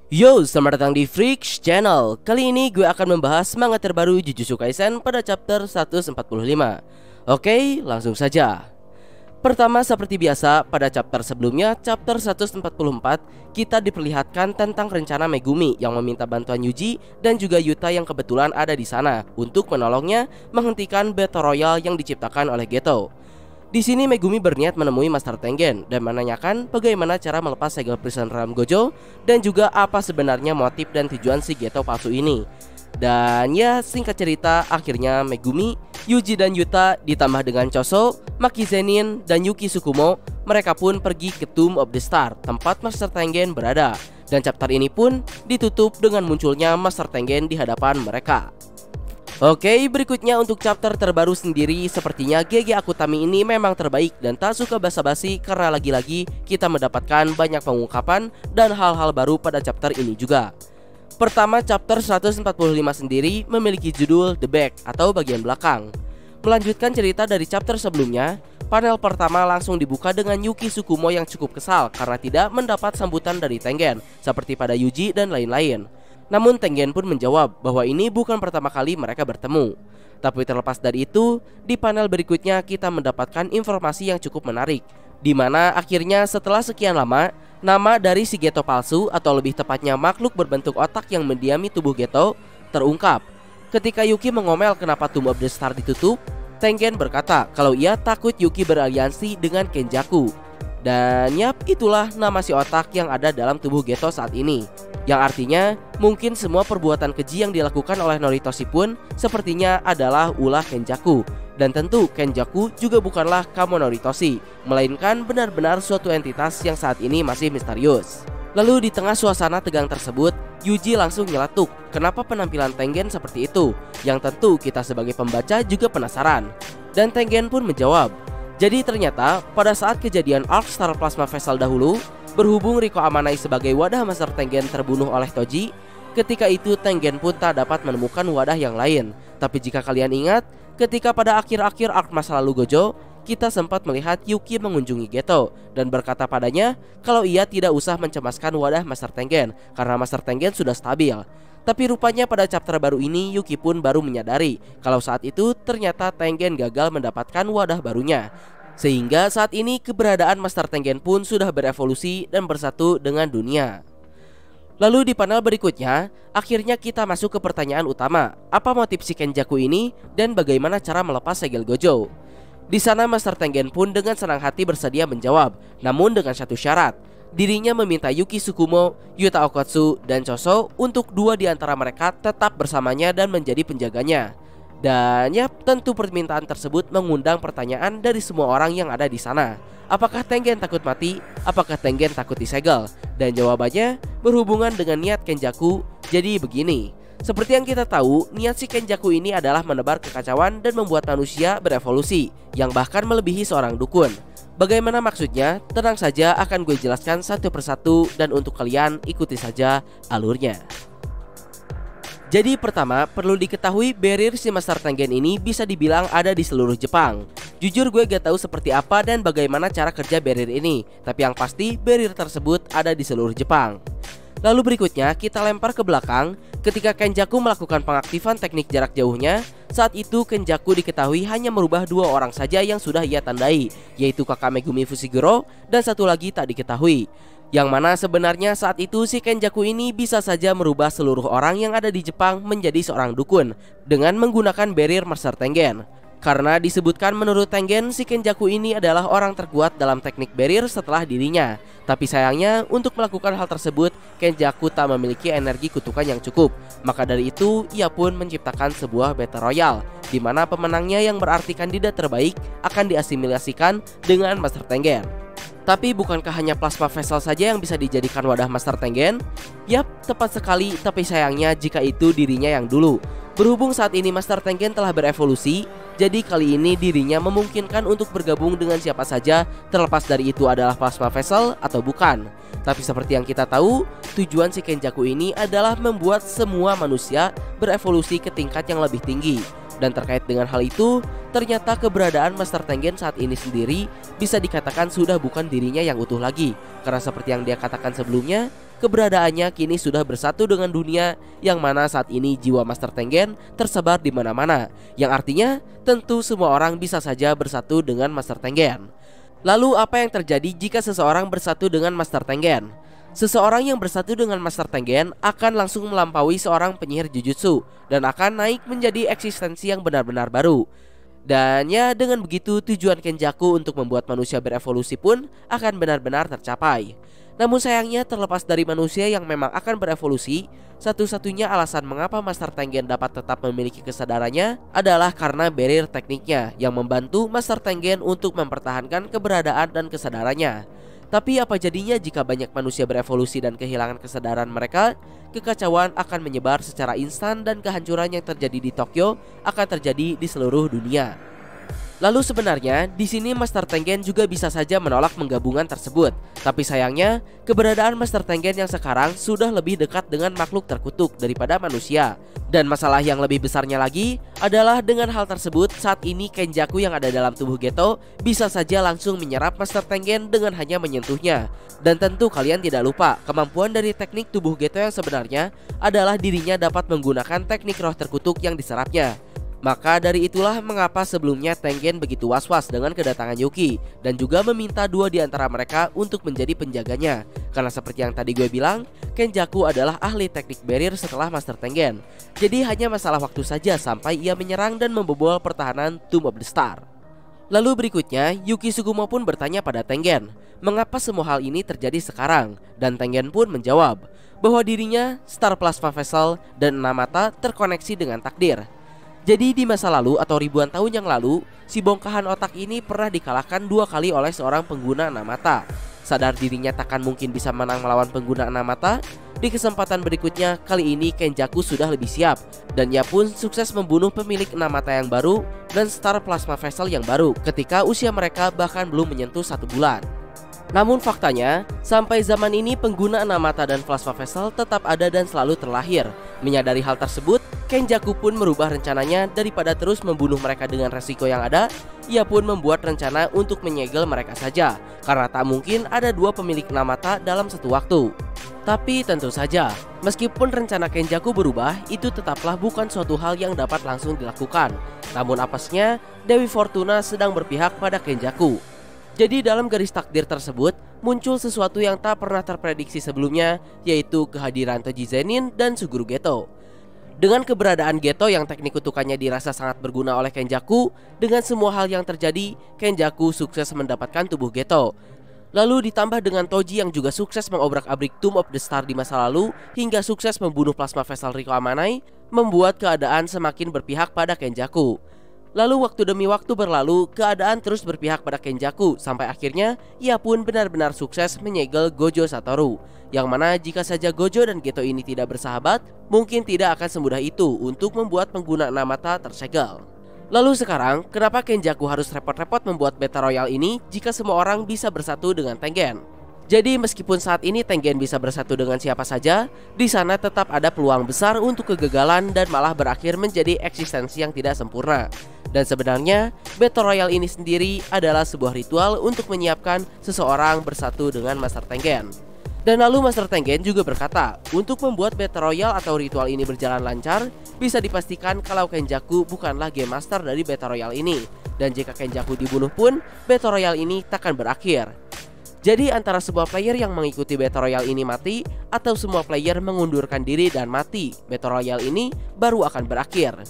Yo, selamat datang di Freaks Channel. Kali ini gue akan membahas manga terbaru Jujutsu Kaisen pada chapter 145. Oke, langsung saja. Pertama, seperti biasa, pada chapter sebelumnya, chapter 144, kita diperlihatkan tentang rencana Megumi yang meminta bantuan Yuji dan juga Yuta yang kebetulan ada di sana untuk menolongnya menghentikan Battle Royale yang diciptakan oleh Geto. Di sini Megumi berniat menemui Master Tengen dan menanyakan bagaimana cara melepas segel prison ram Gojo dan juga apa sebenarnya motif dan tujuan si Geto palsu ini. Dan ya, singkat cerita, akhirnya Megumi, Yuji dan Yuta ditambah dengan Choso, Maki Zenin, dan Yuki Tsukumo, mereka pun pergi ke Tomb of the Star, tempat Master Tengen berada. Dan chapter ini pun ditutup dengan munculnya Master Tengen di hadapan mereka. Oke, berikutnya untuk chapter terbaru sendiri, sepertinya GG Akutami ini memang terbaik dan tak suka basa-basi karena lagi-lagi kita mendapatkan banyak pengungkapan dan hal-hal baru pada chapter ini juga. Pertama, chapter 145 sendiri memiliki judul The Back atau bagian belakang. Melanjutkan cerita dari chapter sebelumnya, panel pertama langsung dibuka dengan Yuki Tsukumo yang cukup kesal karena tidak mendapat sambutan dari Tengen seperti pada Yuji dan lain-lain. Namun Tengen pun menjawab bahwa ini bukan pertama kali mereka bertemu. Tapi terlepas dari itu, di panel berikutnya kita mendapatkan informasi yang cukup menarik, di mana akhirnya setelah sekian lama, nama dari si Geto palsu atau lebih tepatnya makhluk berbentuk otak yang mendiami tubuh Geto terungkap. Ketika Yuki mengomel kenapa Tomb of the Star ditutup, Tengen berkata kalau ia takut Yuki beraliansi dengan Kenjaku. Dan yap, itulah nama si otak yang ada dalam tubuh Geto saat ini. Yang artinya mungkin semua perbuatan keji yang dilakukan oleh Noritoshi pun sepertinya adalah ulah Kenjaku. Dan tentu Kenjaku juga bukanlah Kamo Noritoshi, melainkan benar-benar suatu entitas yang saat ini masih misterius. Lalu di tengah suasana tegang tersebut, Yuji langsung nyeletuk kenapa penampilan Tengen seperti itu, yang tentu kita sebagai pembaca juga penasaran. Dan Tengen pun menjawab, jadi ternyata pada saat kejadian Arc Star Plasma Vessel dahulu, berhubung Riko Amanai sebagai wadah Master Tengen terbunuh oleh Toji, ketika itu Tengen pun tak dapat menemukan wadah yang lain. Tapi jika kalian ingat, ketika pada akhir-akhir arc masa lalu Gojo, kita sempat melihat Yuki mengunjungi Geto dan berkata padanya kalau ia tidak usah mencemaskan wadah Master Tengen karena Master Tengen sudah stabil. Tapi rupanya pada chapter baru ini Yuki pun baru menyadari kalau saat itu ternyata Tengen gagal mendapatkan wadah barunya. Sehingga saat ini keberadaan Master Tengen pun sudah berevolusi dan bersatu dengan dunia. Lalu di panel berikutnya, akhirnya kita masuk ke pertanyaan utama. Apa motif si Kenjaku ini dan bagaimana cara melepas segel Gojo? Di sana Master Tengen pun dengan senang hati bersedia menjawab, namun dengan satu syarat. Dirinya meminta Yuki Tsukumo, Yuta Okkotsu, dan Choso untuk dua di antara mereka tetap bersamanya dan menjadi penjaganya. Dan ya, tentu permintaan tersebut mengundang pertanyaan dari semua orang yang ada di sana. Apakah Tengen takut mati? Apakah Tengen takut disegel? Dan jawabannya berhubungan dengan niat Kenjaku. Jadi begini, seperti yang kita tahu, niat si Kenjaku ini adalah menebar kekacauan dan membuat manusia berevolusi, yang bahkan melebihi seorang dukun. Bagaimana maksudnya? Tenang saja, akan gue jelaskan satu persatu dan untuk kalian ikuti saja alurnya. Jadi pertama, perlu diketahui barrier si Master Tengen ini bisa dibilang ada di seluruh Jepang. Jujur gue gak tahu seperti apa dan bagaimana cara kerja barrier ini, tapi yang pasti barrier tersebut ada di seluruh Jepang. Lalu berikutnya kita lempar ke belakang. Ketika Kenjaku melakukan pengaktifan teknik jarak jauhnya, saat itu Kenjaku diketahui hanya merubah dua orang saja yang sudah ia tandai, yaitu kakak Megumi Fushiguro dan satu lagi tak diketahui. Yang mana sebenarnya saat itu si Kenjaku ini bisa saja merubah seluruh orang yang ada di Jepang menjadi seorang dukun dengan menggunakan barrier Master Tengen. Karena disebutkan menurut Tengen si Kenjaku ini adalah orang terkuat dalam teknik barrier setelah dirinya. Tapi sayangnya untuk melakukan hal tersebut Kenjaku tak memiliki energi kutukan yang cukup. Maka dari itu ia pun menciptakan sebuah Battle Royale, di mana pemenangnya yang berarti kandidat terbaik akan diasimilasikan dengan Master Tengen. Tapi bukankah hanya plasma vessel saja yang bisa dijadikan wadah Master Tengen? Yap, tepat sekali, tapi sayangnya jika itu dirinya yang dulu. Berhubung saat ini Master Tengen telah berevolusi, jadi kali ini dirinya memungkinkan untuk bergabung dengan siapa saja, terlepas dari itu adalah plasma vessel atau bukan. Tapi seperti yang kita tahu, tujuan si Kenjaku ini adalah membuat semua manusia berevolusi ke tingkat yang lebih tinggi. Dan terkait dengan hal itu, ternyata keberadaan Master Tengen saat ini sendiri bisa dikatakan sudah bukan dirinya yang utuh lagi. Karena seperti yang dia katakan sebelumnya, keberadaannya kini sudah bersatu dengan dunia, yang mana saat ini jiwa Master Tengen tersebar di mana-mana. Yang artinya, tentu semua orang bisa saja bersatu dengan Master Tengen. Lalu apa yang terjadi jika seseorang bersatu dengan Master Tengen? Seseorang yang bersatu dengan Master Tengen akan langsung melampaui seorang penyihir Jujutsu dan akan naik menjadi eksistensi yang benar-benar baru. Dan ya, dengan begitu tujuan Kenjaku untuk membuat manusia berevolusi pun akan benar-benar tercapai. Namun sayangnya, terlepas dari manusia yang memang akan berevolusi, satu-satunya alasan mengapa Master Tengen dapat tetap memiliki kesadarannya adalah karena barrier tekniknya yang membantu Master Tengen untuk mempertahankan keberadaan dan kesadarannya. Tapi apa jadinya jika banyak manusia berevolusi dan kehilangan kesadaran mereka? Kekacauan akan menyebar secara instan dan kehancuran yang terjadi di Tokyo akan terjadi di seluruh dunia. Lalu sebenarnya di sini Master Tengen juga bisa saja menolak menggabungan tersebut. Tapi sayangnya keberadaan Master Tengen yang sekarang sudah lebih dekat dengan makhluk terkutuk daripada manusia. Dan masalah yang lebih besarnya lagi adalah dengan hal tersebut saat ini Kenjaku yang ada dalam tubuh Geto bisa saja langsung menyerap Master Tengen dengan hanya menyentuhnya. Dan tentu kalian tidak lupa kemampuan dari teknik tubuh Geto yang sebenarnya adalah dirinya dapat menggunakan teknik roh terkutuk yang diserapnya. Maka dari itulah mengapa sebelumnya Tengen begitu was-was dengan kedatangan Yuki dan juga meminta dua di antara mereka untuk menjadi penjaganya. Karena seperti yang tadi gue bilang, Kenjaku adalah ahli teknik barrier setelah Master Tengen. Jadi hanya masalah waktu saja sampai ia menyerang dan membobol pertahanan Tomb of the Star. Lalu berikutnya, Yuki Tsukumo pun bertanya pada Tengen, mengapa semua hal ini terjadi sekarang? Dan Tengen pun menjawab bahwa dirinya, Star Plasma Vessel, dan enam mata terkoneksi dengan takdir. Jadi di masa lalu atau ribuan tahun yang lalu, si bongkahan otak ini pernah dikalahkan 2 kali oleh seorang pengguna enam mata. Sadar dirinya takkan mungkin bisa menang melawan pengguna enam mata, di kesempatan berikutnya kali ini Kenjaku sudah lebih siap. Dan ia pun sukses membunuh pemilik enam mata yang baru dan Star Plasma Vessel yang baru ketika usia mereka bahkan belum menyentuh 1 bulan. Namun faktanya, sampai zaman ini pengguna enam mata dan Plasma Vessel tetap ada dan selalu terlahir. Menyadari hal tersebut, Kenjaku pun merubah rencananya daripada terus membunuh mereka dengan resiko yang ada. Ia pun membuat rencana untuk menyegel mereka saja, karena tak mungkin ada 2 pemilik enam mata dalam satu waktu. Tapi tentu saja, meskipun rencana Kenjaku berubah, itu tetaplah bukan suatu hal yang dapat langsung dilakukan. Namun apesnya, Dewi Fortuna sedang berpihak pada Kenjaku. Jadi dalam garis takdir tersebut muncul sesuatu yang tak pernah terprediksi sebelumnya, yaitu kehadiran Toji Zenin dan Suguru Geto. Dengan keberadaan Geto yang teknik kutukannya dirasa sangat berguna oleh Kenjaku, dengan semua hal yang terjadi, Kenjaku sukses mendapatkan tubuh Geto. Lalu ditambah dengan Toji yang juga sukses mengobrak-abrik Tomb of the Star di masa lalu, hingga sukses membunuh Plasma Vessel Riko Amanai, membuat keadaan semakin berpihak pada Kenjaku. Lalu waktu demi waktu berlalu, keadaan terus berpihak pada Kenjaku sampai akhirnya ia pun benar-benar sukses menyegel Gojo Satoru. Yang mana jika saja Gojo dan Geto ini tidak bersahabat, mungkin tidak akan semudah itu untuk membuat pengguna enam mata tersegel. Lalu sekarang, kenapa Kenjaku harus repot-repot membuat Battle Royale ini jika semua orang bisa bersatu dengan Tengen? Jadi meskipun saat ini Tengen bisa bersatu dengan siapa saja, di sana tetap ada peluang besar untuk kegagalan dan malah berakhir menjadi eksistensi yang tidak sempurna. Dan sebenarnya Battle Royale ini sendiri adalah sebuah ritual untuk menyiapkan seseorang bersatu dengan Master Tengen. Dan lalu Master Tengen juga berkata, untuk membuat Battle Royale atau ritual ini berjalan lancar, bisa dipastikan kalau Kenjaku bukanlah Game Master dari Battle Royale ini. Dan jika Kenjaku dibunuh pun, Battle Royale ini takkan berakhir. Jadi antara sebuah player yang mengikuti Battle Royale ini mati, atau semua player mengundurkan diri dan mati, Battle Royale ini baru akan berakhir.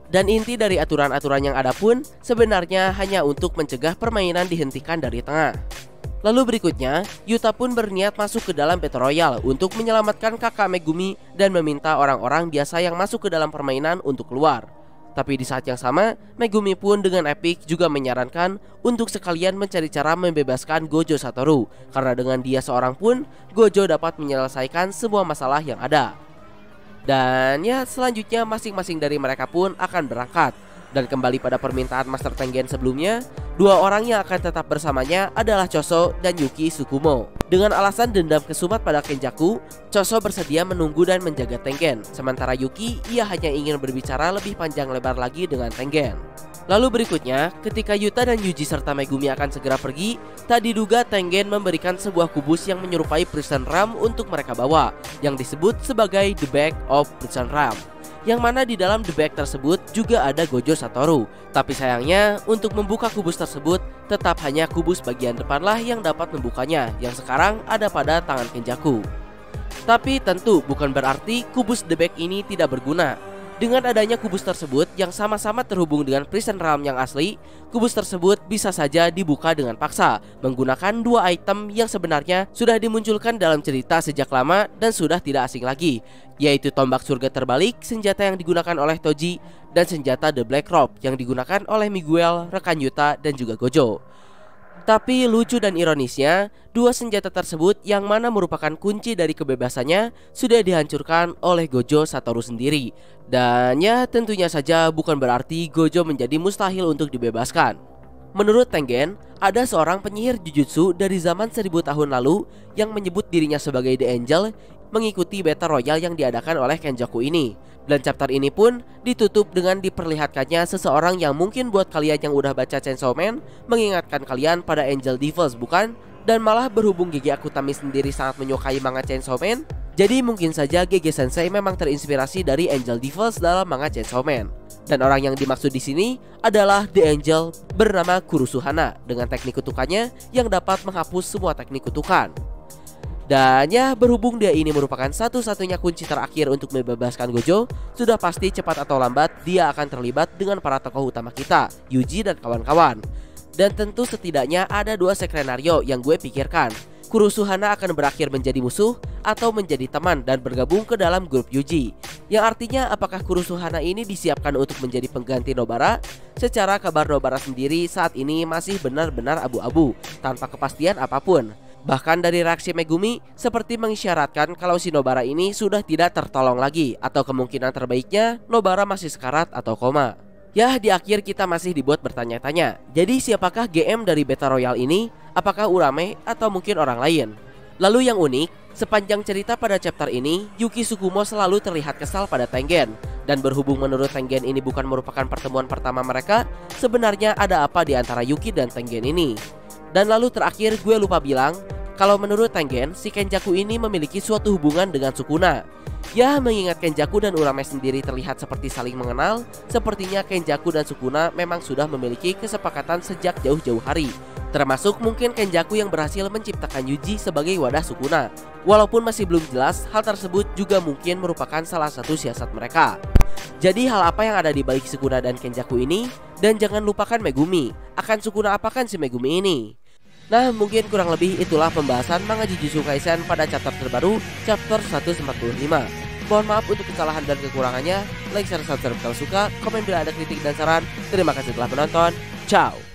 Dan inti dari aturan-aturan yang ada pun sebenarnya hanya untuk mencegah permainan dihentikan dari tengah. Lalu berikutnya, Yuta pun berniat masuk ke dalam Battle Royale untuk menyelamatkan kakak Megumi dan meminta orang-orang biasa yang masuk ke dalam permainan untuk keluar. Tapi di saat yang sama, Megumi pun dengan epic juga menyarankan untuk sekalian mencari cara membebaskan Gojo Satoru, karena dengan dia seorang pun, Gojo dapat menyelesaikan semua masalah yang ada. Dan ya selanjutnya masing-masing dari mereka pun akan berangkat. Dan kembali pada permintaan Master Tengen sebelumnya, dua orang yang akan tetap bersamanya adalah Choso dan Yuki Tsukumo. Dengan alasan dendam kesumat pada Kenjaku, Choso bersedia menunggu dan menjaga Tengen. Sementara Yuki, ia hanya ingin berbicara lebih panjang lebar lagi dengan Tengen. Lalu berikutnya, ketika Yuta dan Yuji serta Megumi akan segera pergi, tak diduga Tengen memberikan sebuah kubus yang menyerupai Prison Ram untuk mereka bawa, yang disebut sebagai The Bag of Prison Ram. Yang mana di dalam the bag tersebut juga ada Gojo Satoru. Tapi sayangnya untuk membuka kubus tersebut tetap hanya kubus bagian depanlah yang dapat membukanya, yang sekarang ada pada tangan Kenjaku. Tapi tentu bukan berarti kubus the bag ini tidak berguna. Dengan adanya kubus tersebut yang sama-sama terhubung dengan Prison Ram yang asli, kubus tersebut bisa saja dibuka dengan paksa menggunakan dua item yang sebenarnya sudah dimunculkan dalam cerita sejak lama dan sudah tidak asing lagi, yaitu tombak surga terbalik, senjata yang digunakan oleh Toji, dan senjata The Black Robe yang digunakan oleh Miguel, rekan Yuta, dan juga Gojo. Tapi lucu dan ironisnya, dua senjata tersebut yang mana merupakan kunci dari kebebasannya sudah dihancurkan oleh Gojo Satoru sendiri. Dan ya tentunya saja bukan berarti Gojo menjadi mustahil untuk dibebaskan. Menurut Tengen, ada seorang penyihir Jujutsu dari zaman 1000 tahun lalu yang menyebut dirinya sebagai The Angel mengikuti Battle Royale yang diadakan oleh Kenjaku ini. Dan chapter ini pun ditutup dengan diperlihatkannya seseorang yang mungkin buat kalian yang udah baca Chainsaw Man mengingatkan kalian pada Angel Devils, bukan? Dan malah berhubung GG Akutami sendiri sangat menyukai manga Chainsaw Man, jadi mungkin saja GG Sensei memang terinspirasi dari Angel Devils dalam manga Chainsaw Man. Dan orang yang dimaksud di sini adalah The Angel bernama Kurusuhana dengan teknik kutukannya yang dapat menghapus semua teknik kutukan. Dan ya berhubung dia ini merupakan satu-satunya kunci terakhir untuk membebaskan Gojo, sudah pasti cepat atau lambat dia akan terlibat dengan para tokoh utama kita, Yuji dan kawan-kawan. Dan tentu setidaknya ada dua skenario yang gue pikirkan. Kurusuhana akan berakhir menjadi musuh atau menjadi teman dan bergabung ke dalam grup Yuji. Yang artinya apakah Kurusuhana ini disiapkan untuk menjadi pengganti Nobara? Secara kabar Nobara sendiri saat ini masih benar-benar abu-abu, tanpa kepastian apapun. Bahkan dari reaksi Megumi seperti mengisyaratkan kalau si Nobara ini sudah tidak tertolong lagi, atau kemungkinan terbaiknya Nobara masih sekarat atau koma. Ya di akhir kita masih dibuat bertanya-tanya, jadi siapakah GM dari Battle Royale ini? Apakah Urame atau mungkin orang lain? Lalu yang unik, sepanjang cerita pada chapter ini Yuki Tsukumo selalu terlihat kesal pada Tengen. Dan berhubung menurut Tengen ini bukan merupakan pertemuan pertama mereka, sebenarnya ada apa di antara Yuki dan Tengen ini? Dan lalu terakhir gue lupa bilang, kalau menurut Tengen, si Kenjaku ini memiliki suatu hubungan dengan Sukuna. Ya mengingat Kenjaku dan Urame sendiri terlihat seperti saling mengenal, sepertinya Kenjaku dan Sukuna memang sudah memiliki kesepakatan sejak jauh-jauh hari. Termasuk mungkin Kenjaku yang berhasil menciptakan Yuji sebagai wadah Sukuna. Walaupun masih belum jelas, hal tersebut juga mungkin merupakan salah satu siasat mereka. Jadi hal apa yang ada di balik Sukuna dan Kenjaku ini? Dan jangan lupakan Megumi. Akan Sukuna apakan si Megumi ini? Nah mungkin kurang lebih itulah pembahasan manga Jujutsu Kaisen pada chapter terbaru, chapter 145. Mohon maaf untuk kesalahan dan kekurangannya. Like, share, subscribe kalau suka. Komen bila ada kritik dan saran. Terima kasih telah menonton. Ciao.